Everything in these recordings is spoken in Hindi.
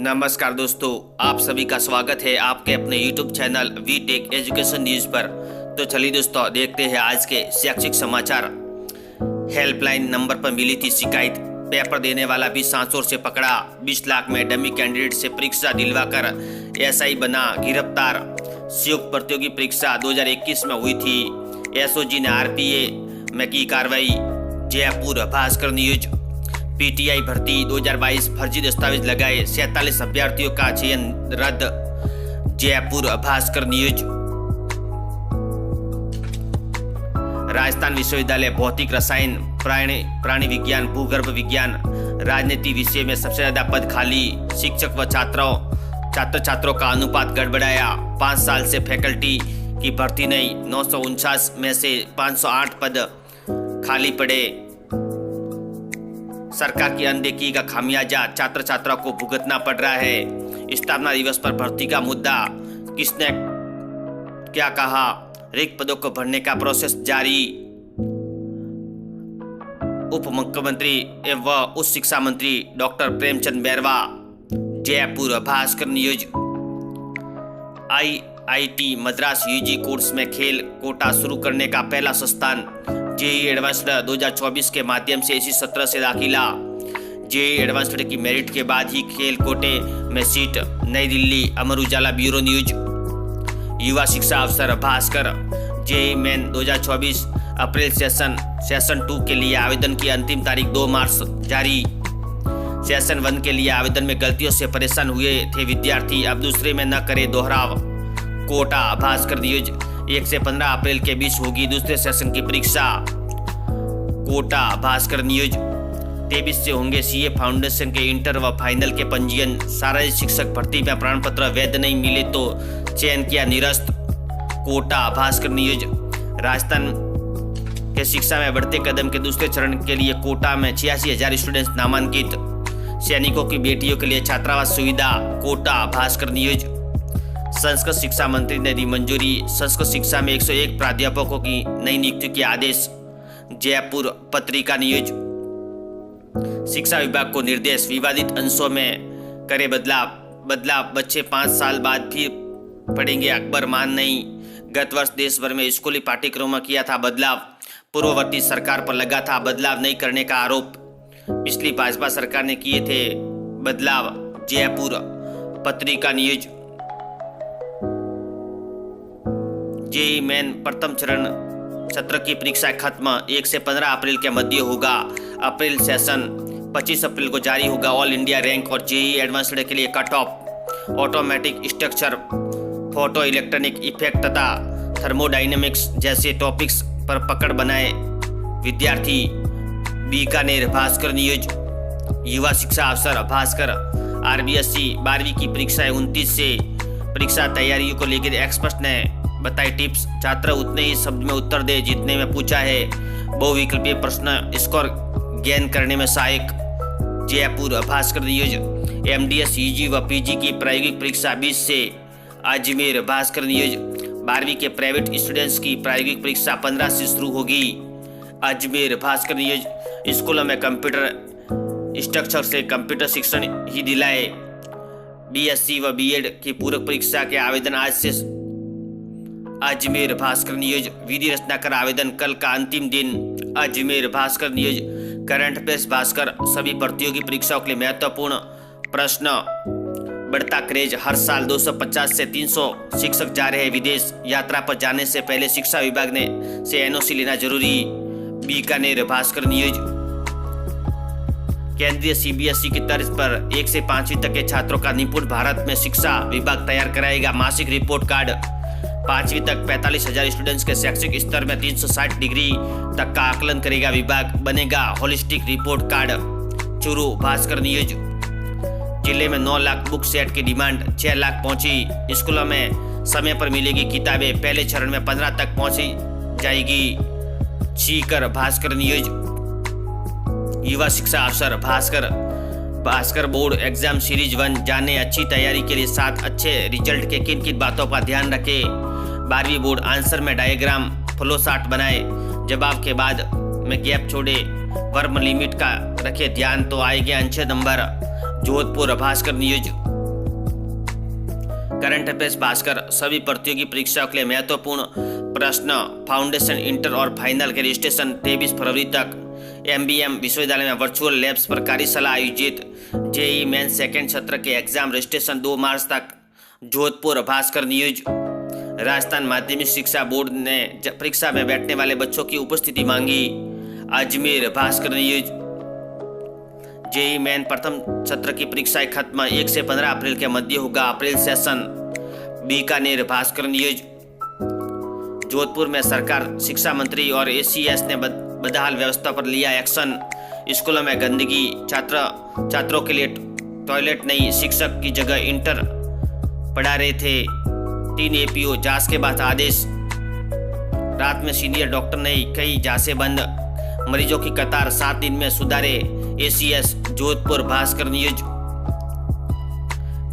नमस्कार दोस्तों, आप सभी का स्वागत है आपके अपने YouTube channel V tech education news पर। तो चलिए दोस्तों, देखते हैं आज के शैक्षिक समाचार। हेल्पलाइन नंबर पर मिली थी शिकायत, पेपर देने वाला भी सांसोर से पकड़ा। 20 लाख में डमी कैंडिडेट से परीक्षा दिलवाकर एसआई बना गिरफ्तार। संयुक्त प्रतियोगी परीक्षा 2021 में हुई थी। एसओजी ने आरपीए में की कार्रवाई। जयपुर भास्कर न्यूज। पीटीआई भर्ती 2022 फर्जी दस्तावेज लगाए 47 अभ्यर्थियों का चयन रद्द। जयपुर भास्कर न्यूज। राजस्थान विश्वविद्यालय भौतिक रसायन प्राणी विज्ञान भूगर्भ विज्ञान राजनीति विषय में सबसे ज्यादा पद खाली। शिक्षक व छात्रों का अनुपात गड़बड़ाया। 5 साल से फैकल्टी की भर्ती नहीं। 949 में से 508 पद खाली पड़े। सरकार की अनदेखी का खामियाजा छात्र छात्राओं को भुगतना पड़ रहा है। स्थापना दिवस पर भर्ती का मुद्दा, किसने क्या कहा। रिक्त पदों को भरने का प्रोसेस जारी। उप मुख्यमंत्री एवं उच्च शिक्षा मंत्री doctor Premchand Bairwa. Jaipur Bhaskar news. IIT Madras UG course में खेल कोटा शुरू करने का पहला संस्थान। जेईई एडवांस्ड 2024 के माध्यम से इसी सत्र से दाखिला। जेईई एडवांस्ड की मेरिट के बाद ही खेल कोटे में सीट। नई दिल्ली। Amar Ujala bureau news. युवा शिक्षा अवसर भास्कर। जेईई मेन 2024 अप्रैल सेशन 2 के लिए आवेदन की अंतिम तारीख 2 मार्च जारी। सेशन 1 के लिए आवेदन में गलतियों से परेशान हुए थे विद्यार्थी, अब दूसरे में न करे दोहराव। कोटा भास्कर न्यूज। 1 से 15 अप्रैल के बीच होगी दूसरे सेशन की परीक्षा। कोटा भास्कर न्यूज। 23 से होंगे सीए फाउंडेशन के इंटर व फाइनल के पंजीयन। सारा शिक्षक भर्ती में प्रमाण पत्र वैध नहीं मिले तो चयन किया निरस्त। कोटा भास्कर न्यूज। राजस्थान के शिक्षा में बढ़ते कदम के दूसरे चरण के लिए कोटा में 86,000 स्टूडेंट्स नामांकित। सैनिकों की बेटियों के लिए छात्रावास सुविधा। कोटा भास्कर न्यूज। संस्कृत शिक्षा मंत्री ने दी मंजूरी। संस्कृत शिक्षा में 101 प्राध्यापकों की नई नियुक्ति के आदेश। जयपुर पत्रिका न्यूज। शिक्षा विभाग को निर्देश, विवादित अंशों में करे बदलाव। बच्चे 5 साल बाद भी पढ़ेंगे, अकबर मान नहीं। गत वर्ष देश भर में स्कूली पाठ्यक्रमों में किया था बदलाव। पूर्ववर्ती सरकार पर लगा था बदलाव नहीं करने का आरोप। पिछली भाजपा सरकार ने किए थे बदलाव। जयपुर पत्रिका न्यूज। जेईई मेन प्रथम चरण सत्र की परीक्षा खत्म। 1 से 15 अप्रैल के मध्य होगा। अप्रैल सेशन 25 अप्रैल को जारी होगा ऑल इंडिया रैंक और जेईई एडवांस्ड के लिए cut off. Automatic structure, photo electronic effect तथा थर्मोडायनेमिक्स जैसे टॉपिक्स पर पकड़ बनाए विद्यार्थी। बीकानेर भास्कर न्यूज। युवा शिक्षा अवसर भास्कर। आरबीएससी 12वीं की परीक्षाएं 29 से। परीक्षा तैयारियों को लेकर एक्सपर्ट ने बताई टिप्स। छात्र उतने ही शब्द में उत्तर दे जितने में पूछा है। बहुविकल्पीय प्रश्न स्कोर गेन करने में सहायक। Jaipur Bhaskar news. MDS UG व पीजी की प्रायोगिक परीक्षा 20 से। अजमेर भास्कर न्यूज। 12वीं के प्राइवेट स्टूडेंट्स की प्रायोगिक परीक्षा 15 से शुरू होगी। अजमेर भास्कर न्यूज। स्कूलों में कंप्यूटर स्ट्रक्चर से कंप्यूटर शिक्षण ही दिलाए। बीएससी व बीएड की पूरक परीक्षा के आवेदन आज से। अजमेर भास्कर न्यूज। विधि रचना कर आवेदन कल का अंतिम दिन। Ajmer Bhaskar news. Current affairs Bhaskar. सभी प्रतियोगी परीक्षाओं के लिए महत्वपूर्ण प्रश्न। बढ़ता क्रेज, हर साल 250 से 300 शिक्षक जा रहे हैं विदेश। यात्रा पर जाने से पहले शिक्षा विभाग ने से एनओसी लेना जरूरी। बीकानेर भास्कर न्यूज। केंद्रीय सीबीएसई की तर्ज पर 1 से 5वीं तक के छात्रों का निपुण भारत में शिक्षा विभाग तैयार कराएगा मासिक रिपोर्ट कार्ड। 5वीं तक 45,000 स्टूडेंट्स के शैक्षिक स्तर में 360 डिग्री तक का आकलन करेगा विभाग। बनेगा holistic report card. Churu Bhaskar news. जिले में 9 लाख बुक सेट की डिमांड 6 लाख पहुंची। स्कूलों में समय पर मिलेगी किताबें। पहले चरण में 15 तक पहुंची जाएगी। सीकर भास्कर न्यूज। युवा शिक्षा अवसर भास्कर बोर्ड एग्जाम सीरीज 1 जाने अच्छी तैयारी के लिए 7 अच्छे रिजल्ट के किन किन बातों का ध्यान रखें। 12वीं बोर्ड आंसर में डायग्राम फ्लो चार्ट बनाए। जवाब के बाद में गैप छोड़े। वर्म लिमिट का रखे ध्यान तो आएंगे अच्छे number. Jodhpur Bhaskar news. Current affairs Bhaskar सभी प्रतियोगी परीक्षाओं के लिए महत्वपूर्ण प्रश्न फाउंडेशन, इंटर और फाइनल के रजिस्ट्रेशन 23 फरवरी तक। MBM विश्वविद्यालय में वर्चुअल लैब्स पर कार्यशाला आयोजित। JEE मेन सेकेंड सत्र के एग्जाम रजिस्ट्रेशन 2 मार्च तक। जोधपुर भास्कर न्यूज। राजस्थान माध्यमिक शिक्षा बोर्ड ने परीक्षा में बैठने वाले बच्चों की उपस्थिति मांगी। Ajmer Bhaskar news. JEE main प्रथम सत्र की परीक्षाएं खत्म, 1 से 15 अप्रैल के मध्य होगा अप्रैल सेशन। बीकानेर भास्कर न्यूज। जोधपुर में सरकार, शिक्षा मंत्री और ACS ने बदहाल व्यवस्था पर लिया एक्शन। स्कूलों में गंदगी, छात्रों के लिए टॉयलेट नहीं, शिक्षक की जगह इंटर पढ़ा रहे थे। 3 APO जांच के बाद आदेश। रात में सीनियर डॉक्टर नहीं, कई जांचें बंद। मरीजों की कतार 7 दिन में सुधारे ACS। Jodhpur Bhaskar news.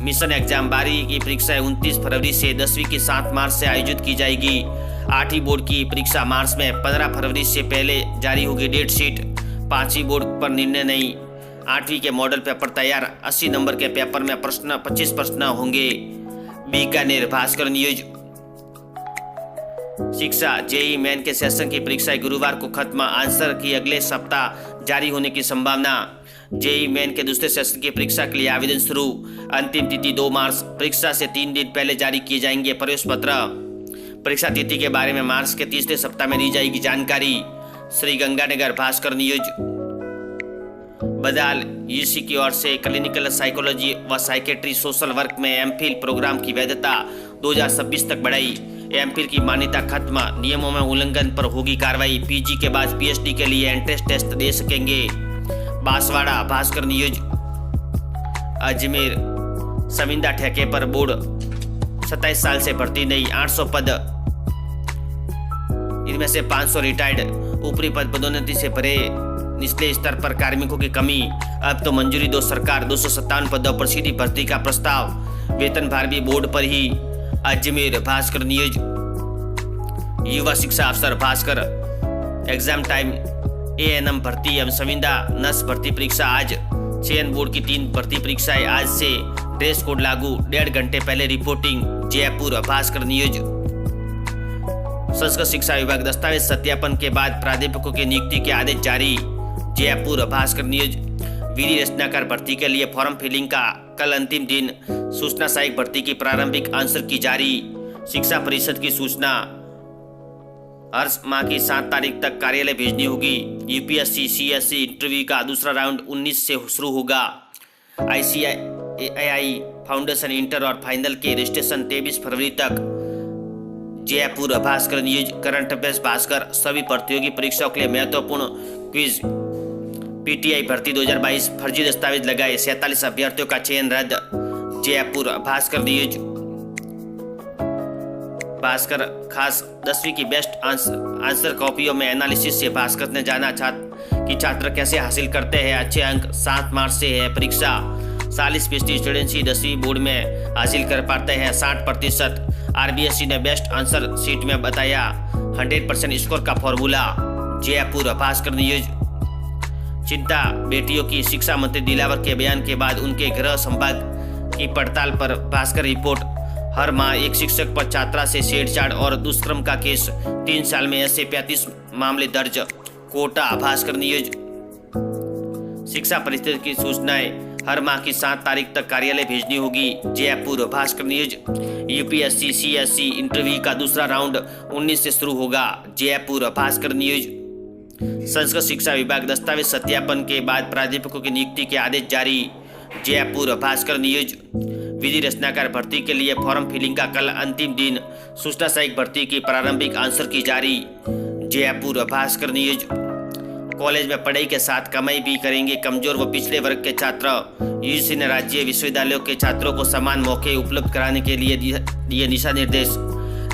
Mission exam 12वीं की परीक्षाएं 29 फरवरी से 10वीं की 7 मार्च से आयोजित की जाएगी। 8वीं बोर्ड की परीक्षा मार्च में, 15 फरवरी से पहले जारी होगी डेट शीट। 5वीं बोर्ड पर निर्णय नहीं। 8वीं के मॉडल पेपर तैयार, 80 नंबर के पेपर में 25 प्रश्न होंगे। बीकानेर भास्कर न्यूज। शिक्षा JEE मेन के सेशन की परीक्षाएं गुरुवार को खत्म, आंसर की अगले सप्ताह जारी होने की संभावना। JEE मेन के दूसरे सेशन की परीक्षा के लिए आवेदन शुरू, अंतिम तिथि 2 मार्च। परीक्षा से 3 दिन पहले जारी किए जाएंगे प्रवेश पत्र। परीक्षा तिथि के बारे में मार्च के तीसरे सप्ताह में दी जाएगी जानकारी। श्री गंगानगर भास्कर न्यूज। बदाल UC की ओर से क्लिनिकल साइकोलॉजी व साइकेट्री सोशल वर्क में MPhil प्रोग्राम की वैधता 2026 तक बढ़ाई। MPhil की मान्यता खत्म, नियमों में उल्लंघन पर होगी कार्रवाई। PG के बाद PhD के लिए एंट्रेंस टेस्ट दे सकेंगे। बांसवाड़ा भास्कर न्यूज। अजमेर सविंदा ठेके पर बोर्ड 27 साल से भर्ती नहीं, 800 पद, इनमें से 500 रिटायर्ड। ऊपरी पद पदोन्नति से भरे, निचले स्तर पर कार्मिकों की कमी। अब तो मंजूरी दो सरकार, 257 पदों पर सीधी भर्ती का प्रस्ताव। वेतन भार भी बोर्ड पर ही। अजमेर भास्कर न्यूज। युवा शिक्षा अफसर भास्कर। एग्जाम टाइम ANM भर्ती एवं संविदा नर्स भर्ती परीक्षा आज। चयन बोर्ड की 3 भर्ती परीक्षाएं आज से। ड्रेस कोड लागू, 1.5 घंटे पहले रिपोर्टिंग। जयपुर भास्कर न्यूज। संस्कृत शिक्षा विभाग दस्तावेज सत्यापन के बाद प्राध्यापकों की नियुक्ति के आदेश जारी। जयपुर भास्कर न्यूज। विधि रचनाकार भर्ती के लिए फॉर्म फिलिंग का कल अंतिम दिन। सूचना सहायक भर्ती की प्रारंभिक आंसर की जारी। शिक्षा परिषद की सूचना, हर माह की 7 तारीख तक कार्यालय भेजनी होगी। UPSC CSC इंटरव्यू का दूसरा राउंड 19 से शुरू होगा। ICAI फाउंडेशन, इंटर और फाइनल के रजिस्ट्रेशन 23 फरवरी तक। Jaipur Bhaskar news. Current affairs Bhaskar सभी प्रतियोगी परीक्षाओं के लिए महत्वपूर्ण क्विज। PTI भर्ती 2022 फर्जी दस्तावेज लगाए, 47 अभ्यर्थियों का चयन रद्द। जयपुर भास्कर न्यूज। भास्कर खास 10वीं की बेस्ट आंसर कॉपियों में एनालिसिस से भास्कर ने जाना कि छात्र कैसे हासिल करते हैं अच्छे अंक। 7 मार्च से है परीक्षा। 40% स्टूडेंट्स ही 10वीं बोर्ड में हासिल कर पाते हैं, 60%। RBSC ने बेस्ट आंसर शीट में बताया 100% स्कोर का फॉर्मूला। जयपुर भास्कर न्यूज। चिंता बेटियों की, शिक्षा मंत्री दिलावर के बयान के बाद उनके गृह संभाग की पड़ताल पर भास्कर रिपोर्ट। हर माह एक शिक्षक पर छात्रा से छेड़छाड़ और दुष्कर्म का केस, 3 साल में ऐसे 35 मामले दर्ज। कोटा भास्कर न्यूज। शिक्षा परिषद की सूचनाएं, हर माह की 7 तारीख तक कार्यालय भेजनी होगी। Jaipur Bhaskar news. UPSC CSC interview का दूसरा राउंड 19 से शुरू होगा। जयपुर भास्कर न्यूज। संस्कृत शिक्षा विभाग दस्तावेज सत्यापन के बाद प्राध्यापकों की नियुक्ति के आदेश जारी। जयपुर भास्कर न्यूज। विधि रचनाकार भर्ती के लिए फॉर्म फिलिंग का कल अंतिम दिन। सूचना सहायक भर्ती की प्रारंभिक आंसर की जारी। जयपुर भास्कर न्यूज। कॉलेज में पढ़ाई के साथ कमाई भी करेंगे कमजोर व पिछड़े वर्ग के छात्र। UGC ने राज्य विश्वविद्यालयों के छात्रों को समान मौके उपलब्ध कराने के लिए दिए दिशा निर्देश।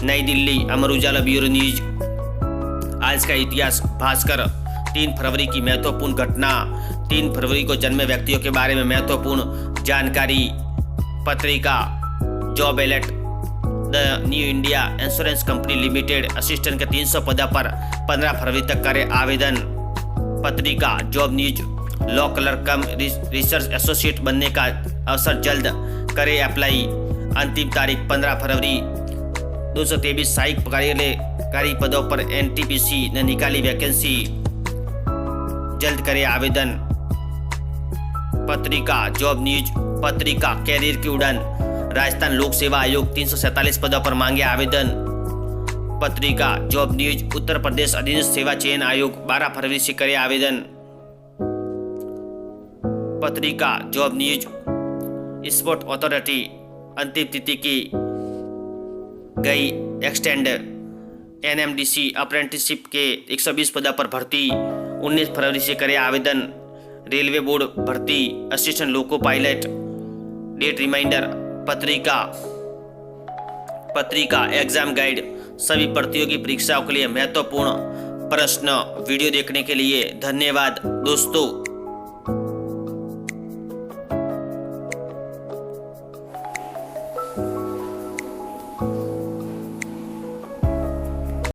नई दिल्ली अमर उजाला ब्यूरो न्यूज। आज का इतिहास भास्कर। 3 फरवरी की महत्वपूर्ण घटना। 3 फरवरी को जन्मे व्यक्तियों के बारे में महत्वपूर्ण जानकारी। पत्रिका job alert. The new India insurance company limited assistant के 300 पदों पर 15 फरवरी तक करे आवेदन। पत्रिका जॉब न्यूज। लॉ क्लर्क कम रिसर्च एसोसिएट बनने का अवसर जल्द करे अप्लाई। अंतिम तारीख 15 फरवरी 223 सहायक कार्यकारी पदों पर एनटीपीसी ने निकाली वैकेंसी, जल्द करे आवेदन। पत्रिका जॉब न्यूज, पत्रिका कैरियर की उड़ान, राजस्थान लोक सेवा आयोग 347 पदों पर मांगे आवेदन। पत्रिका जॉब न्यूज, उत्तर प्रदेश अधीनस्थ सेवा चयन आयोग 12 फरवरी से करे आवेदन। पत्रिका जॉब न्यूज, स्पोर्ट अथॉरिटी अंतिम तिथि की गई एक्सटेंड। एनएमडीसी अप्रेंटिसशिप के 120 पदों पर भर्ती 19 फरवरी से करे आवेदन। रेलवे बोर्ड भर्ती assistant loco pilot, date reminder. Patrika exam guide, सभी प्रतियोगी परीक्षाओं के लिए महत्वपूर्ण प्रश्न। वीडियो देखने के लिए धन्यवाद दोस्तों।